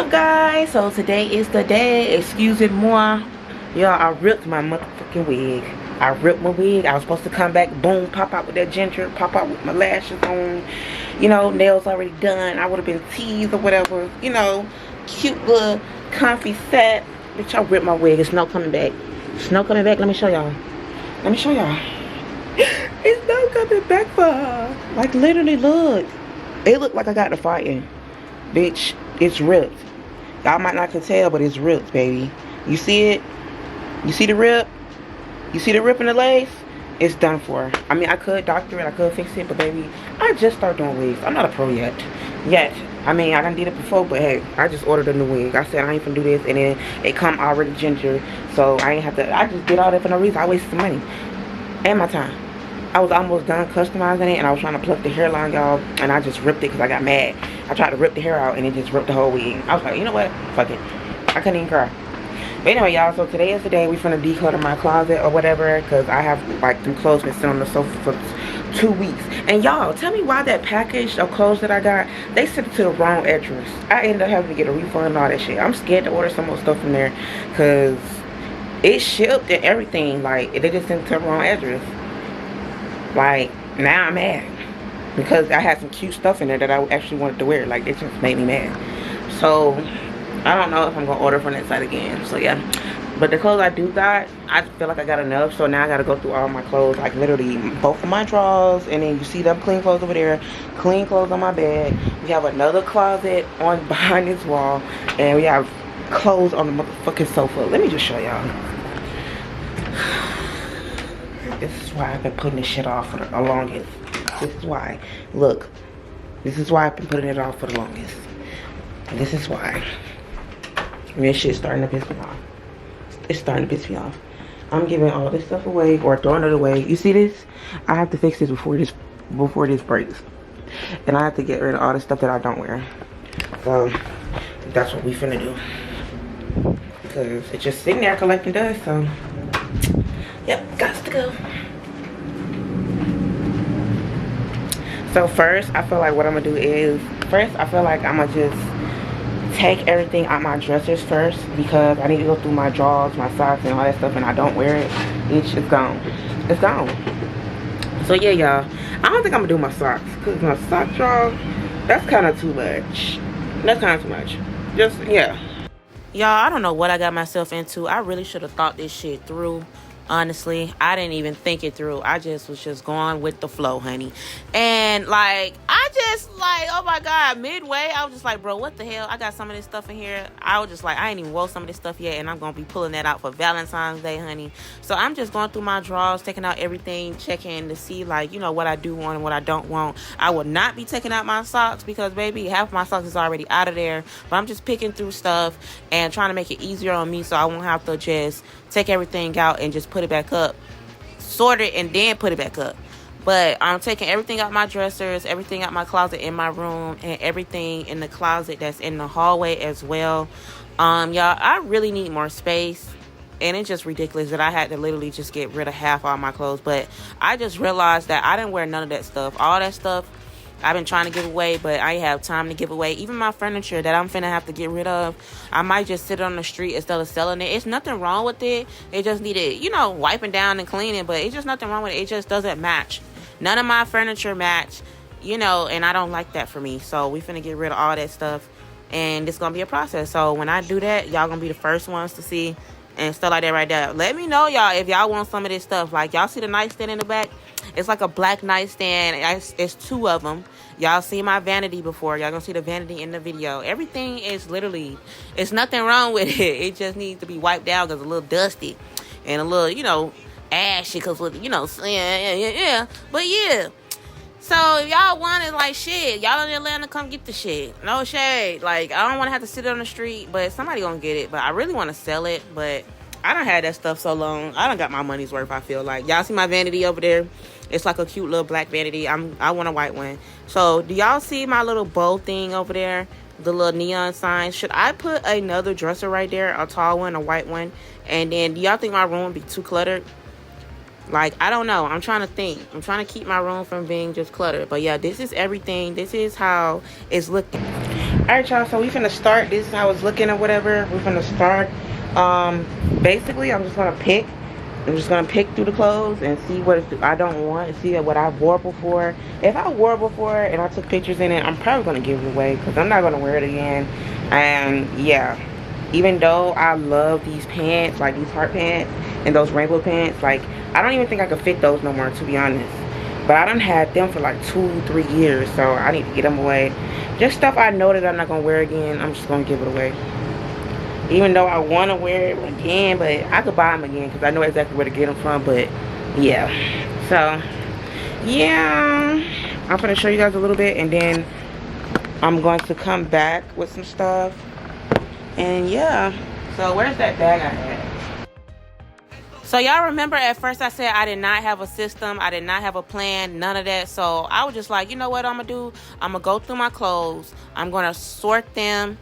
up, guys? So today is the day. Excuse me moi. Y'all, I ripped my motherfucking wig. I ripped my wig. I was supposed to come back, boom, pop out with that ginger, pop out with my lashes on, you know, nails already done. I would have been teased or whatever, you know, cute little comfy set. Bitch, I ripped my wig. It's no coming back. It's no coming back. Let me show y'all. Let me show y'all. It's no coming back for her. Like, literally, look. It looked like I got the fighting. Bitch, it's ripped. Y'all might not can tell, but it's ripped, baby. You see it? You see the rip? You see the rip in the lace? It's done for. I mean, I could doctor it, I could fix it, but baby, I just started doing wigs. I'm not a pro yet. I mean, I done did it before, but hey, I just ordered a new wig. I said I ain't finna do this, and then it come already ginger, so I ain't have to. I just did all that for no reason. I wasted some money and my time. I was almost done customizing it, and I was trying to pluck the hairline, y'all, and I just ripped it because I got mad. I tried to rip the hair out, and it just ripped the whole wig. I was like, you know what? Fuck it. I couldn't even cry. But anyway, y'all, so today is the day we finna declutter my closet or whatever, because I have, like, some clothes been sitting on the sofa for 2 weeks. And y'all, tell me why that package of clothes that I got, they sent it to the wrong address. I ended up having to get a refund and all that shit. I'm scared to order some more stuff from there, because it shipped and everything. Like, they just sent it to the wrong address. Like, now I'm mad because I had some cute stuff in there that I actually wanted to wear. Like, it just made me mad. So I don't know if I'm gonna order from that site again. So yeah, but the clothes I do got, I feel like I got enough. So now I gotta go through all my clothes, like literally both of my drawers, and then you see them clean clothes over there, clean clothes on my bed. We have another closet on behind this wall, and we have clothes on the motherfucking sofa. Let me just show y'all. This is why I've been putting this shit off for the longest. This is why. Look. This is why I've been putting it off for the longest. This is why. This shit's starting to piss me off. It's starting to piss me off. I'm giving all this stuff away or throwing it away. You see this? I have to fix this before this breaks. And I have to get rid of all the stuff that I don't wear. So that's what we finna do. Because it's just sitting there collecting dust, so yep, got to go. So first, I feel like what I'm gonna do is, I feel like I'm gonna just take everything out my dressers first, because I need to go through my drawers, my socks, and all that stuff, and I don't wear it. It's just gone. It's gone. So yeah, y'all, I don't think I'm gonna do my socks, because my sock drawer, that's kind of too much. That's kind of too much. Just, yeah. Y'all, I don't know what I got myself into. I really should have thought this shit through. Honestly, I didn't even think it through. I just was just going with the flow, honey. And like, I just like, oh my God, midway, I was just like, bro, what the hell? I got some of this stuff in here. I was just like, I ain't even wore some of this stuff yet, and I'm gonna be pulling that out for Valentine's Day, honey. So I'm just going through my drawers, taking out everything, checking to see, like, you know, what I do want and what I don't want. I will not be taking out my socks, because baby, half my socks is already out of there. But I'm just picking through stuff and trying to make it easier on me, so I won't have to just take everything out and just put it back up, sort it, and then put it back up. But I'm taking everything out my dressers, everything out my closet in my room, and everything in the closet that's in the hallway as well. Y'all, I really need more space, and it's just ridiculous that I had to literally just get rid of half all my clothes. But I just realized that I didn't wear none of that stuff. All that stuff I've been trying to give away, but I ain't have time to give away. Even my furniture that I'm finna have to get rid of, I might just sit it on the street instead of selling it. It's nothing wrong with it. It just needed, you know, wiping down and cleaning, but it's just nothing wrong with it. It just doesn't match. None of my furniture match, you know, and I don't like that for me. So we finna get rid of all that stuff, and it's gonna be a process. So when I do that, y'all gonna be the first ones to see and stuff like that right there. Let me know, y'all, if y'all want some of this stuff. Like, y'all see the nightstand in the back? It's like a black nightstand. It's 2 of them. Y'all see my vanity before. Y'all gonna see the vanity in the video. Everything is literally, it's nothing wrong with it. It just needs to be wiped down because it's a little dusty and a little, you know, ashy, because, you know, yeah. But yeah. So if y'all want it, like, shit, y'all in Atlanta, come get the shit. No shade. Like, I don't want to have to sit on the street, but somebody gonna get it. But I really want to sell it, but I done had that stuff so long. I done got my money's worth, I feel like. Y'all see my vanity over there? It's like a cute little black vanity. I want a white one. So do y'all see my little bow thing over there? The little neon sign. Should I put another dresser right there? A tall one, a white one? And then do y'all think my room would be too cluttered? Like, I don't know. I'm trying to think. I'm trying to keep my room from being just cluttered. But yeah, this is everything. This is how it's looking. Alright, y'all, so we finna start. This is how it's looking or whatever. We're finna start. Basically, I'm just gonna pick. I'm just gonna pick through the clothes and see what I don't want, and see what I wore before. If I wore before and I took pictures in it, I'm probably gonna give it away because I'm not gonna wear it again. And yeah, even though I love these pants, like these heart pants and those rainbow pants, like I don't even think I could fit those no more, to be honest. But I done had them for like 2-3 years, so I need to get them away. Just stuff I know that I'm not gonna wear again, I'm just gonna give it away. Even though I want to wear it again, but I could buy them again because I know exactly where to get them from. But yeah, so yeah, I'm gonna show you guys a little bit, and then I'm going to come back with some stuff. And yeah, so where's that bag I had? So y'all remember at first I said I did not have a system, I did not have a plan, none of that. So I was just like, you know what I'm gonna do? I'm gonna go through my clothes, I'm gonna sort them.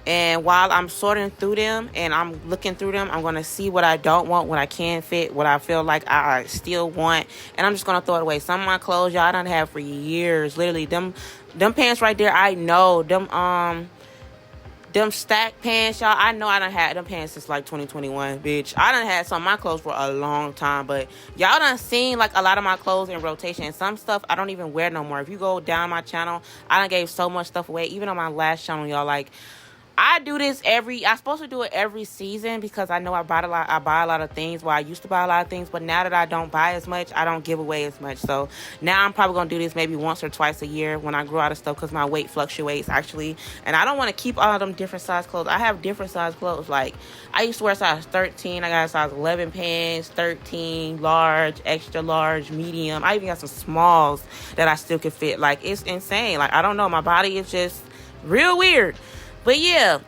And while I'm sorting through them and I'm looking through them, I'm going to see what I don't want, what I can fit, what I feel like I still want. And I'm just going to throw it away. Some of my clothes, y'all, I done have for years. Literally, them pants right there, I know. Them stack pants, y'all, I know I done had them pants since like 2021, bitch. I done had some of my clothes for a long time. But y'all done seen like a lot of my clothes in rotation. And some stuff I don't even wear no more. If you go down my channel, I done gave so much stuff away. Even on my last channel, y'all, like... I do this I'm supposed to do it every season because I know I buy a lot of things. Well, I used to buy a lot of things, but now that I don't buy as much, I don't give away as much. So now I'm probably going to do this maybe once or twice a year when I grow out of stuff because my weight fluctuates actually. And I don't want to keep all of them different size clothes. I have different size clothes. Like I used to wear size 13. I got a size 11 pants, 13, large, extra large, medium. I even got some smalls that I still can fit. Like it's insane. Like I don't know. My body is just real weird. But yeah,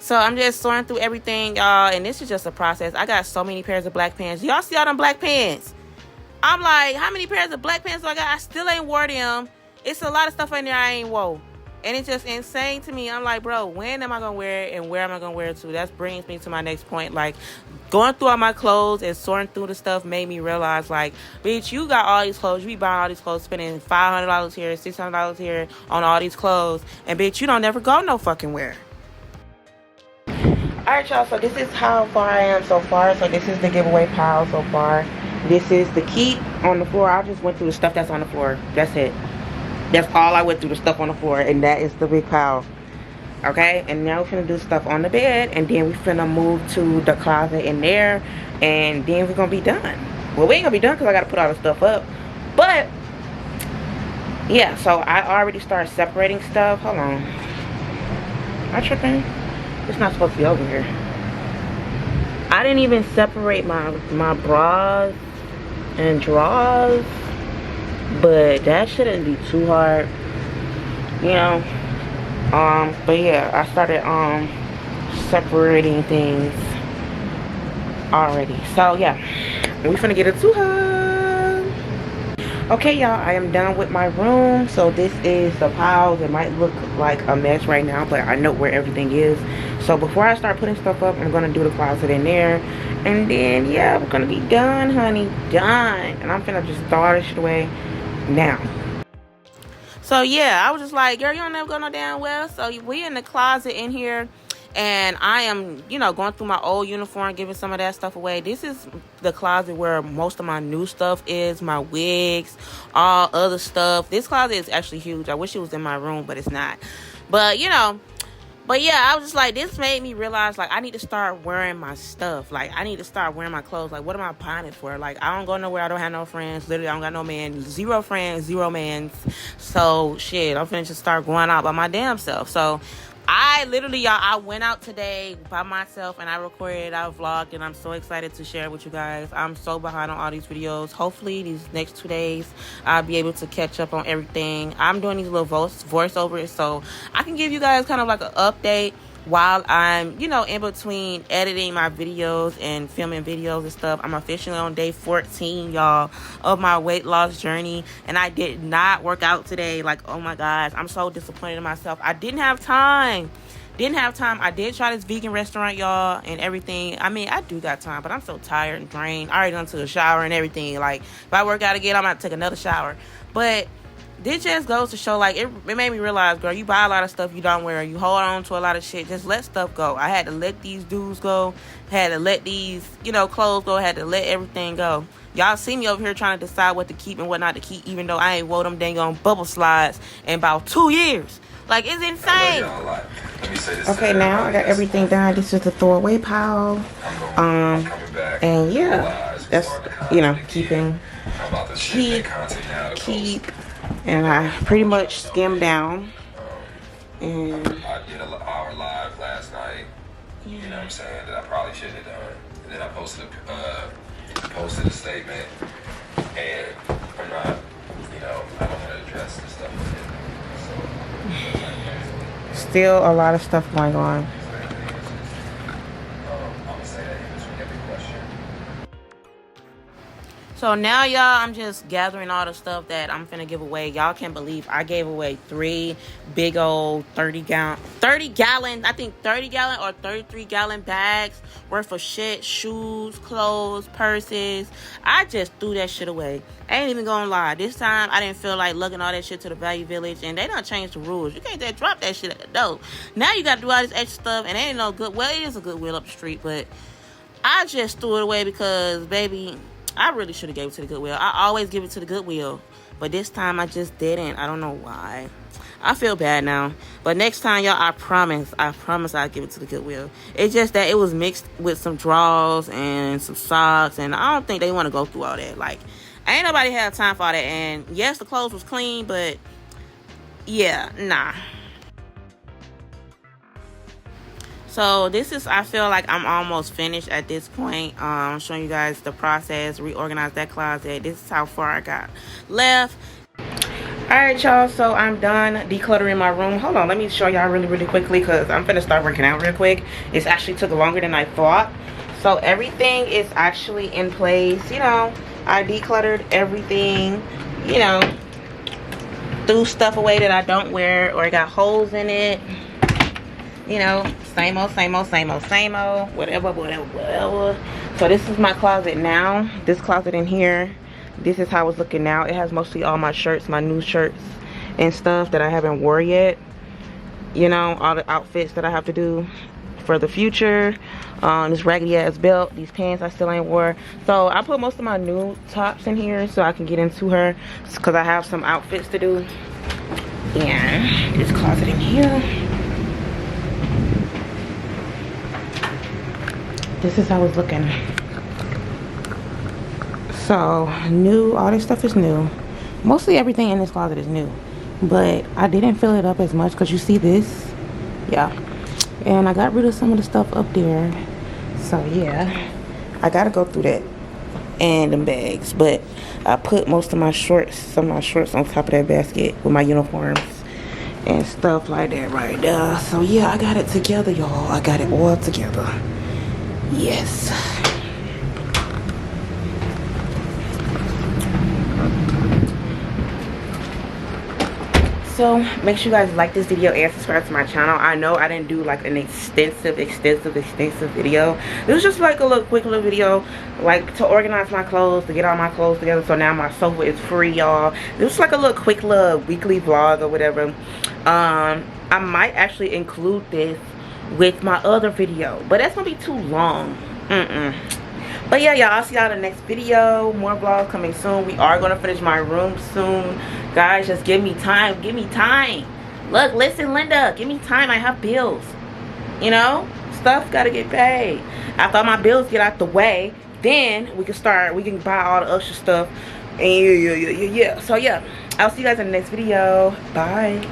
so I'm just sorting through everything, y'all, and this is just a process. I got so many pairs of black pants. Y'all see all them black pants? I'm like, how many pairs of black pants do I got? I still ain't wore them. It's a lot of stuff in there I ain't wore. And it's just insane to me. I'm like, bro, when am I going to wear it and where am I going to wear it to? That brings me to my next point. Like, going through all my clothes and sorting through the stuff made me realize, like, bitch, you got all these clothes. You be buying all these clothes, spending $500 here, $600 here on all these clothes. And, bitch, you don't never go no fucking where. Alright, y'all, so this is how far I am so far. So this is the giveaway pile so far. This is the keep on the floor. I just went through the stuff that's on the floor. That's it. That's all I went through, the stuff on the floor, and that is the big pile. Okay, and now we're finna do stuff on the bed, and then we finna move to the closet in there, and then we're gonna be done. Well, we ain't gonna be done because I gotta put all the stuff up, but yeah. So I already started separating stuff. Hold on, am I tripping? It's not supposed to be over here. I didn't even separate my bras and drawers. But that shouldn't be too hard, you know. But yeah, I started separating things already. So yeah, we finna get a hug. Okay, y'all, I am done with my room. So this is the piles. It might look like a mess right now, but I know where everything is. So before I start putting stuff up, I'm gonna do the closet in there, and then yeah, we're gonna be done, honey, done. And I'm finna just throw all this shit away now. So yeah, I was just like, girl, you don't never go no damn well. So we in the closet in here, and I am, you know, going through my old uniform, giving some of that stuff away. This is the closet where most of my new stuff is, my wigs, all other stuff. This closet is actually huge. I wish it was in my room, but it's not. But you know, but yeah, I was just like, this made me realize, like, I need to start wearing my stuff. Like, I need to start wearing my clothes. Like, what am I buying it for? Like, I don't go nowhere. I don't have no friends. Literally, I don't got no man. 0 friends, 0 mans. So, shit, I'm finna just start going out by my damn self. So, I literally, y'all, I went out today by myself and I recorded, I vlogged, and I'm so excited to share it with you guys. I'm so behind on all these videos. Hopefully, these next 2 days, I'll be able to catch up on everything. I'm doing these little voiceovers so I can give you guys kind of like an update while I'm, you know, in between editing my videos and filming videos and stuff. I'm officially on day 14, y'all, of my weight loss journey, and I did not work out today. Like, oh my gosh, I'm so disappointed in myself. I didn't have time. I did try this vegan restaurant, y'all, and everything. I mean, I do got time, but I'm so tired and drained. I already done took a shower and everything. Like, if I work out again, I'm going to take another shower. But this just goes to show, like, it made me realize, girl, you buy a lot of stuff you don't wear. You hold on to a lot of shit. Just let stuff go. I had to let these dudes go. Had to let these, you know, clothes go. Had to let everything go. Y'all see me over here trying to decide what to keep and what not to keep, even though I ain't wore them dang on bubble slides in about 2 years. Like, it's insane. Okay, now I got everything done. This is the throwaway pile. And yeah, that's, you know, keep. And I pretty much skimmed down. And I did an hour live last night. You know what I'm saying? That I probably shouldn't have done. And then I posted a statement. And I'm not, you know, I don't want to address this stuff with it. So, still a lot of stuff going on. So now, y'all, I'm just gathering all the stuff that I'm finna give away. Y'all can't believe I gave away 3 big old 30 gallon I think 30 gallon or 33 gallon bags worth of shit, shoes, clothes, purses. I just threw that shit away. I ain't even gonna lie, this time I didn't feel like lugging all that shit to the Value Village, and they done changed the rules. You can't just drop that shit at the door. Now you gotta do all this extra stuff, and ain't no good, well, it is a Goodwill up the street, but I just threw it away because, baby, I really should have gave it to the Goodwill. I always give it to the Goodwill, but this time I just didn't. I don't know why. I feel bad now, but next time, y'all, I promise I'll give it to the Goodwill. It's just that it was mixed with some drawers and some socks, and I don't think they want to go through all that. Like, ain't nobody have time for all that. And yes, the clothes was clean, but yeah, nah. So this is, I feel like I'm almost finished at this point. Showing you guys the process, reorganize that closet. This is how far I got left. Alright, y'all, so I'm done decluttering my room. Hold on, let me show y'all really quickly, because I'm finna start working out real quick. It's actually took longer than I thought. So everything is actually in place. You know, I decluttered everything, you know, threw stuff away that I don't wear or got holes in it. You know, same old, whatever. So this is my closet now. This closet in here, this is how it's looking now. It has mostly all my shirts, my new shirts and stuff that I haven't wore yet. You know, all the outfits that I have to do for the future. This raggedy ass belt, these pants I still ain't wore. So I put most of my new tops in here so I can get into her, because I have some outfits to do. And this closet in here, this is how it's looking. So new, all this stuff is new. Mostly everything in this closet is new, but I didn't fill it up as much, because you see this, yeah, and I got rid of some of the stuff up there. So yeah, I gotta go through that and them bags, but I put most of my shorts, some of my shorts on top of that basket with my uniforms and stuff like that right there. So yeah, I got it together, y'all. I got it all together. Yes. So make sure you guys like this video and subscribe to my channel. I know I didn't do like an extensive video. This was just like a little quick little video, like to organize my clothes, to get all my clothes together. So now my sofa is free, y'all. This was like a little quick little weekly vlog or whatever. I might actually include this with my other video, but that's gonna be too long. But yeah, y'all, I'll see y'all in the next video. More vlogs coming soon. We are gonna finish my room soon, guys. Just give me time. Look, listen, Linda, give me time. I have bills, you know, stuff gotta get paid. After all my bills get out the way, then we can buy all the extra stuff. And yeah. So yeah, I'll see you guys in the next video. Bye.